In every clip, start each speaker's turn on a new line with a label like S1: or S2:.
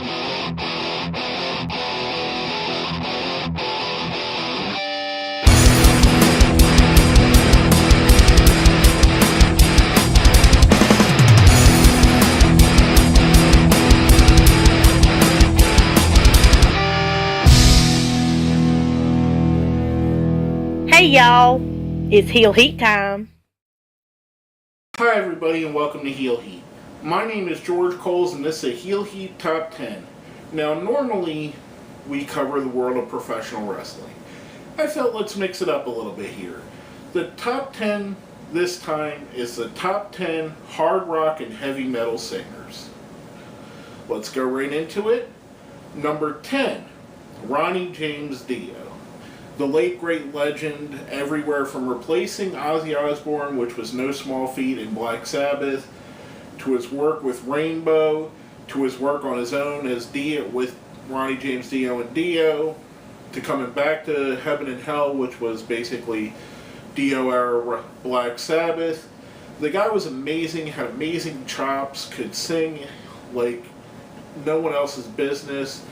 S1: Hey y'all, it's Heel Heat time.
S2: Hi everybody and welcome to Heel Heat. My name is George Coles and this is a Heel Heat Top 10. Now normally we cover the world of professional wrestling. I felt let's mix it up a little bit here. The top 10 this time is the top 10 hard rock and heavy metal singers. Let's go right into it. Number 10, Ronnie James Dio. The late great legend, everywhere from replacing Ozzy Osbourne, which was no small feat in Black Sabbath, to his work with Rainbow, to his work on his own as Dio with Ronnie James Dio and Dio, to coming back to Heaven and Hell, which was basically Dio era Black Sabbath. The guy was amazing, had amazing chops, could sing like no one else's business.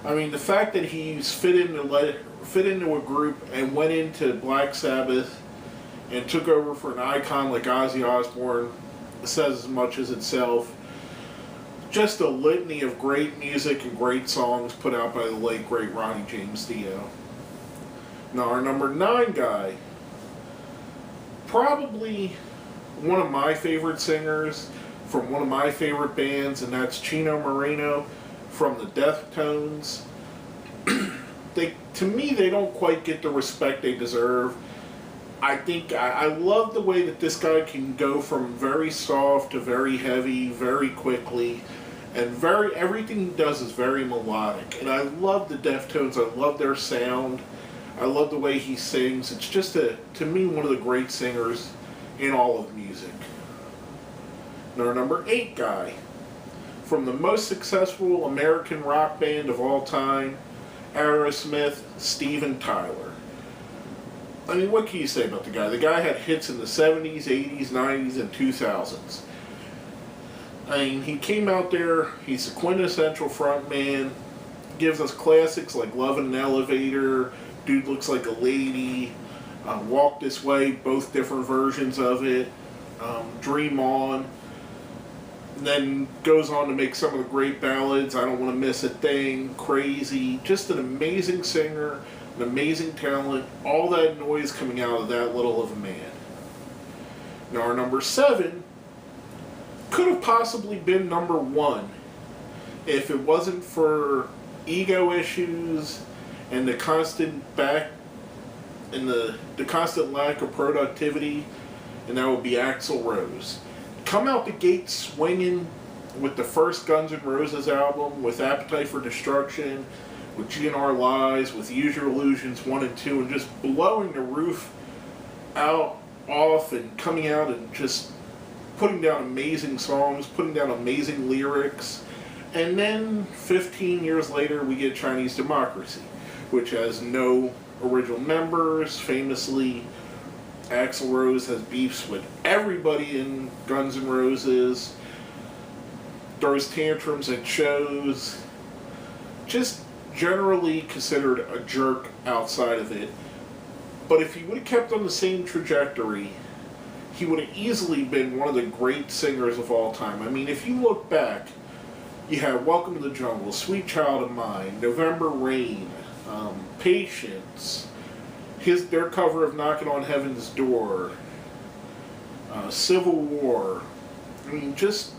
S2: I mean, the fact that he's fit into a group and went into Black Sabbath and took over for an icon like Ozzy Osbourne says as much as itself. Just a litany of great music and great songs put out by the late great Ronnie James Dio. Now our number 9 guy, probably one of my favorite singers from one of my favorite bands, and that's Chino Moreno from the Deftones. To me, they don't quite get the respect they deserve. I love the way that this guy can go from very soft to very heavy very quickly, and everything he does is very melodic. And I love the Deftones. I love their sound. I love the way he sings. It's just to me one of the great singers in all of music. Now, our number 8 guy, from the most successful American rock band of all time, Aerosmith, Steven Tyler. I mean, what can you say about the guy? The guy had hits in the 70s, 80s, 90s, and 2000s. I mean, he came out there, he's a quintessential frontman, gives us classics like Love in an Elevator, Dude Looks Like a Lady, Walk This Way, both different versions of it, Dream On. And then goes on to make some of the great ballads, I Don't Want to Miss a Thing, Crazy. Just an amazing singer, an amazing talent, all that noise coming out of that little of a man. Now our number 7 could have possibly been number 1 if it wasn't for ego issues and the constant the constant lack of productivity, and that would be Axl Rose. Come out the gate swinging with the first Guns N' Roses album, with Appetite for Destruction, with GNR Lies, with Use Your Illusions 1 and 2, and just blowing the roof off and coming out and just putting down amazing songs, putting down amazing lyrics. And then 15 years later we get Chinese Democracy, which has no original members. Famously, Axl Rose has beefs with everybody in Guns N' Roses, throws tantrums at shows, just generally considered a jerk outside of it. But if he would have kept on the same trajectory, he would have easily been one of the great singers of all time. I mean, if you look back, you have Welcome to the Jungle, Sweet Child of Mine, November Rain, Patience, their cover of Knocking on Heaven's Door, Civil War. I mean, just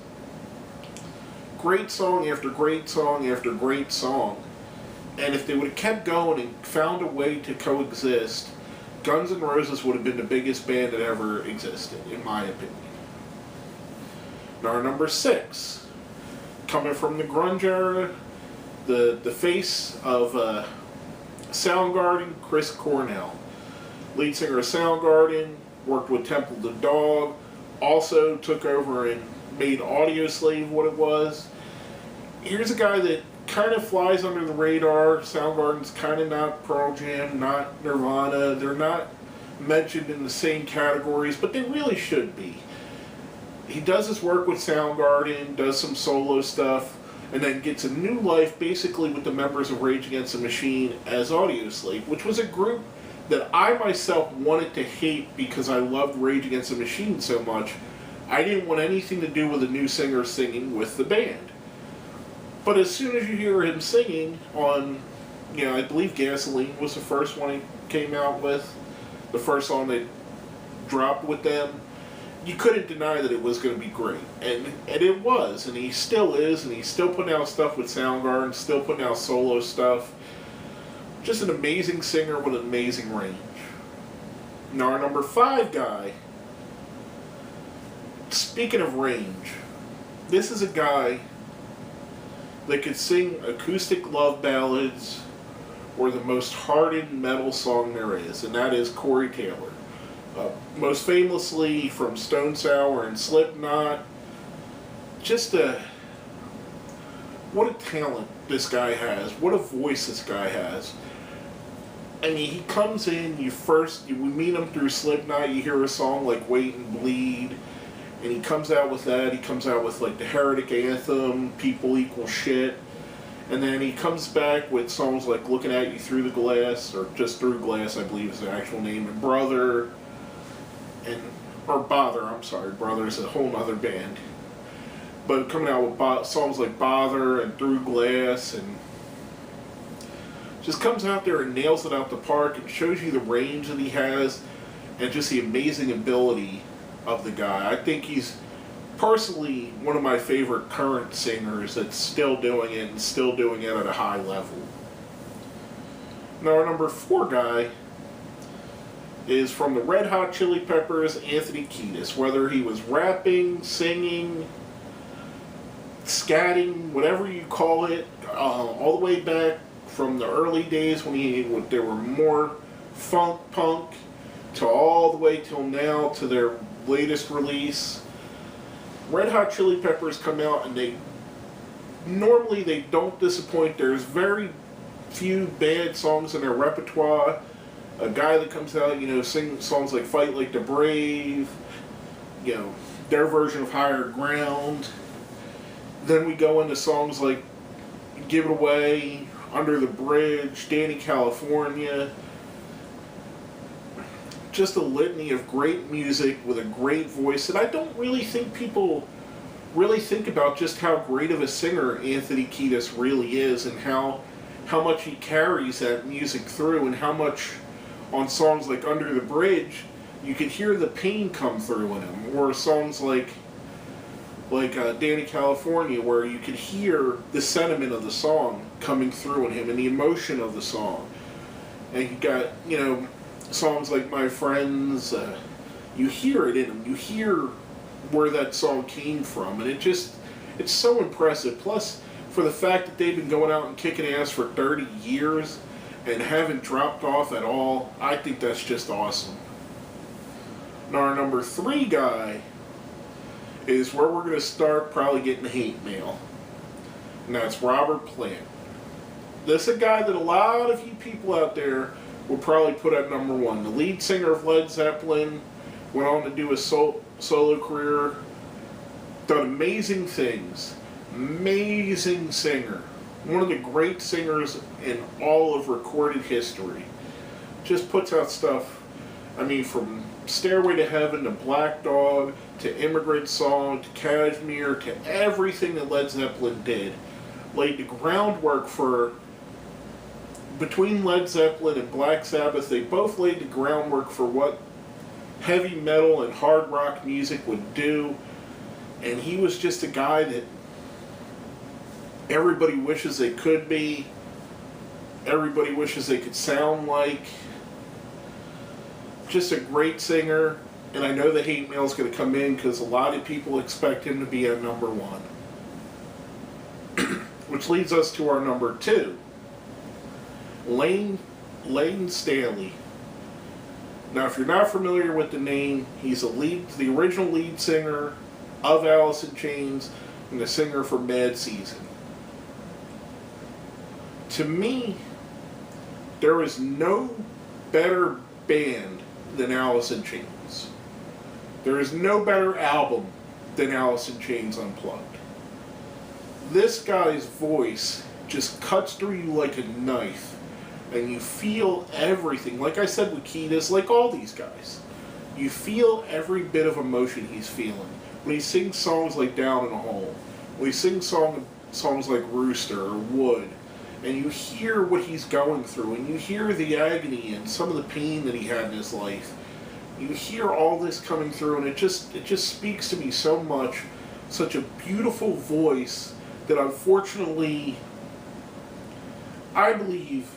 S2: great song after great song after great song. And if they would have kept going and found a way to coexist, Guns N' Roses would have been the biggest band that ever existed, in my opinion. Now, our number 6, coming from the grunge era, the face of Soundgarden, Chris Cornell. Lead singer of Soundgarden, worked with Temple the Dog, also took over and made Audioslave what it was. Here's a guy that kind of flies under the radar. Soundgarden's kind of not Pearl Jam, not Nirvana. They're not mentioned in the same categories, but they really should be. He does his work with Soundgarden, does some solo stuff, and then gets a new life basically with the members of Rage Against the Machine as Audioslave, which was a group that I myself wanted to hate because I loved Rage Against the Machine so much. I didn't want anything to do with a new singer singing with the band. But as soon as you hear him singing on, I believe Gasoline was the first one he came out with, the first song they dropped with them, you couldn't deny that it was going to be great. And it was, and he still is, and he's still putting out stuff with Soundgarden, still putting out solo stuff. Just an amazing singer with an amazing range. Now our number 5 guy, speaking of range, this is a guy that could sing acoustic love ballads or the most hardened metal song there is, and that is Corey Taylor. Most famously from Stone Sour and Slipknot. What a talent this guy has. What a voice this guy has. I mean, he comes in, we meet him through Slipknot, you hear a song like Wait and Bleed, and he comes out with that. He comes out with like the Heretic Anthem, People Equal Shit, and then he comes back with songs like Looking at You Through the Glass, or just Through Glass, I believe is the actual name, and Brother, or Bother, I'm sorry, Brother is a whole other band. But coming out with songs like Bother and Through Glass, and just comes out there and nails it out the park and shows you the range that he has and just the amazing ability of the guy. I think he's personally one of my favorite current singers that's still doing it and still doing it at a high level. Now our number 4 guy is from the Red Hot Chili Peppers, Anthony Kiedis. Whether he was rapping, singing, scatting, whatever you call it, all the way back from the early days when there were more funk punk to all the way till now to their latest release. Red Hot Chili Peppers come out and they don't disappoint. There's very few bad songs in their repertoire. A guy that comes out, sing songs like Fight Like the Brave, their version of Higher Ground. Then we go into songs like Give It Away, Under the Bridge, Danny California. Just a litany of great music with a great voice. And I don't really think people really think about just how great of a singer Anthony Kiedis really is, and how much he carries that music through, and how much on songs like Under the Bridge you could hear the pain come through in him, or songs like Danny California, where you could hear the sentiment of the song coming through in him and the emotion of the song. And you got, songs like My Friends, you hear it in him. You hear where that song came from, and it's so impressive. Plus, for the fact that they've been going out and kicking ass for 30 years and haven't dropped off at all, I think that's just awesome. Now our number 3 guy is where we're going to start probably getting hate mail, and that's Robert Plant. This is a guy that a lot of you people out there will probably put at number 1. The lead singer of Led Zeppelin, went on to do a solo career, done amazing things, amazing singer, one of the great singers in all of recorded history. Just puts out stuff, from Stairway to Heaven to Black Dog to Immigrant Song to Kashmir to everything that Led Zeppelin did. Laid the groundwork for, between Led Zeppelin and Black Sabbath, they both laid the groundwork for what heavy metal and hard rock music would do. And he was just a guy that everybody wishes they could be. Everybody wishes they could sound like. Just a great singer. And I know the hate mail is going to come in because a lot of people expect him to be at number 1. Which leads us to our number 2. Layne Staley. Now, if you're not familiar with the name, he's the original lead singer of Alice in Chains and the singer for Mad Season. To me, there is no better band than Alice in Chains. There is no better album than Alice in Chains Unplugged. This guy's voice just cuts through you like a knife, and you feel everything. Like I said with Kiedis, like all these guys, you feel every bit of emotion he's feeling. When he sings songs like Down in a Hole, when he sings songs like Rooster or Wood, and you hear what he's going through, and you hear the agony and some of the pain that he had in his life, you hear all this coming through, and it just speaks to me so much. Such a beautiful voice that unfortunately, I believe,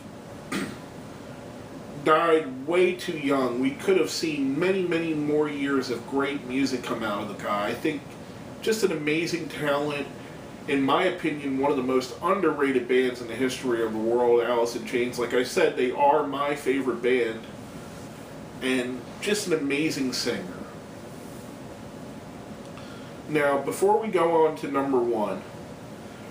S2: died way too young. We could have seen many, many more years of great music come out of the guy. I think just an amazing talent. In my opinion, one of the most underrated bands in the history of the world, Alice in Chains. Like I said, they are my favorite band. And just an amazing singer. Now, before we go on to number one,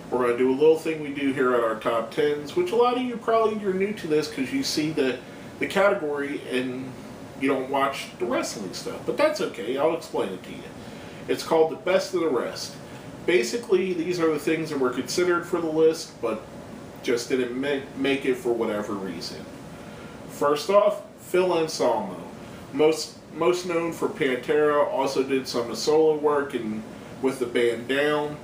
S2: we're going to do a little thing we do here at our top 10s, which a lot of you probably, you're new to this because you see the category and you don't watch the wrestling stuff. But that's okay, I'll explain it to you. It's called the best of the rest. Basically, these are the things that were considered for the list, but just didn't make it for whatever reason. First off, Phil Anselmo. Most known for Pantera, also did some solo work and with the band Down.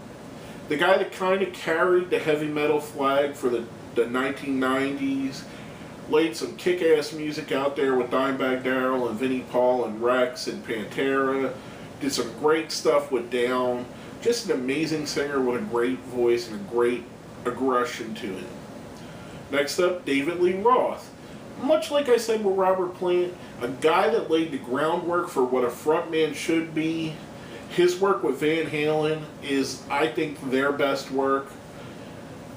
S2: The guy that kind of carried the heavy metal flag for the 1990s, laid some kick-ass music out there with Dimebag Darrell and Vinnie Paul and Rex and Pantera, did some great stuff with Down. Just an amazing singer with a great voice and a great aggression to it. Next up, David Lee Roth. Much like I said with Robert Plant, a guy that laid the groundwork for what a frontman should be. His work with Van Halen is, I think, their best work.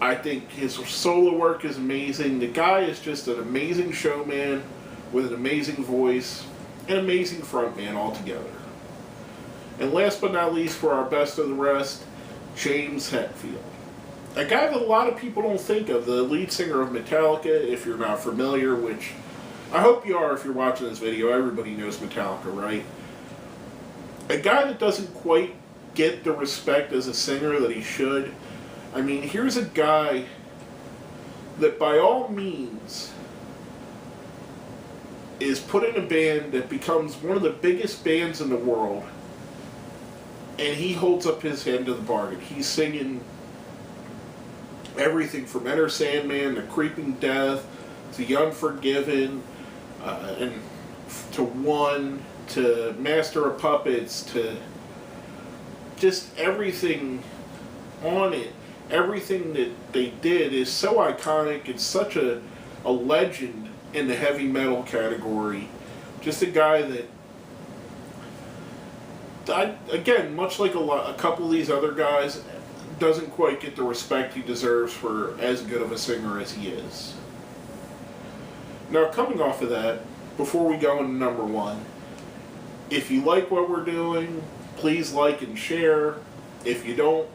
S2: I think his solo work is amazing. The guy is just an amazing showman with an amazing voice, an amazing frontman altogether. And last but not least, for our best of the rest, James Hetfield. A guy that a lot of people don't think of, the lead singer of Metallica, if you're not familiar, which I hope you are if you're watching this video. Everybody knows Metallica, right? A guy that doesn't quite get the respect as a singer that he should. I mean, here's a guy that by all means is put in a band that becomes one of the biggest bands in the world, and he holds up his end to the bargain. He's singing everything from Enter Sandman to Creeping Death to The Unforgiven and to One to Master of Puppets to just everything on it. Everything that they did is so iconic. It's such a legend in the heavy metal category. Just a guy that, again, much like a couple of these other guys, doesn't quite get the respect he deserves for as good of a singer as he is. Now, coming off of that, before we go into number one, if you like what we're doing, please like and share. If you don't,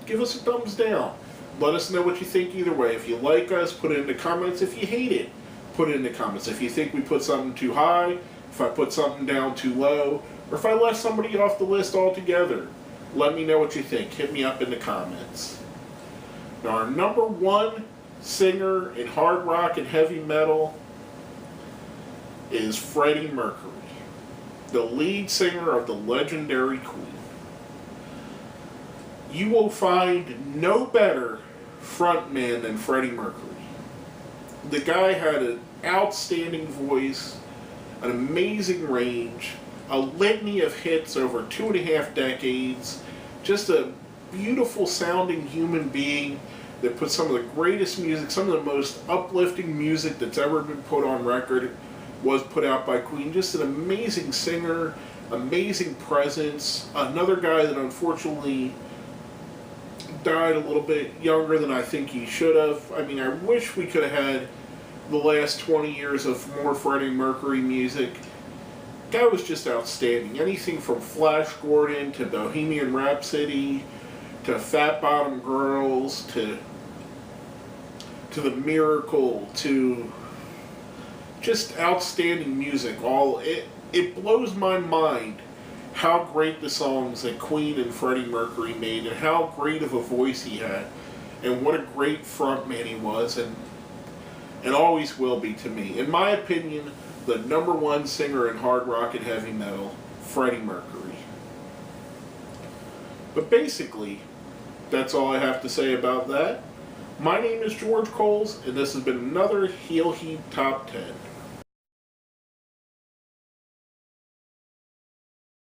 S2: give us a thumbs down. Let us know what you think either way. If you like us, put it in the comments. If you hate it, put it in the comments. If you think we put something too high, if I put something down too low, or if I left somebody off the list altogether, let me know what you think. Hit me up in the comments. Now, our number one singer in hard rock and heavy metal is Freddie Mercury, the lead singer of the legendary Queen. You will find no better frontman than Freddie Mercury. The guy had an outstanding voice, an amazing range, a litany of hits over 2.5 decades, just a beautiful sounding human being that put some of the greatest music, some of the most uplifting music that's ever been put on record was put out by Queen. Just an amazing singer, amazing presence, another guy that unfortunately died a little bit younger than I think he should have. I mean, I wish we could have had the last 20 years of more Freddie Mercury music. Guy was just outstanding. Anything from Flash Gordon to Bohemian Rhapsody to Fat Bottom Girls to The Miracle to just outstanding music. It blows my mind how great the songs that Queen and Freddie Mercury made, and how great of a voice he had, and what a great frontman he was, and always will be to me. In my opinion, the number one singer in hard rock and heavy metal, Freddie Mercury. But basically, that's all I have to say about that. My name is George Coles, and this has been another Heel Heat Top 10.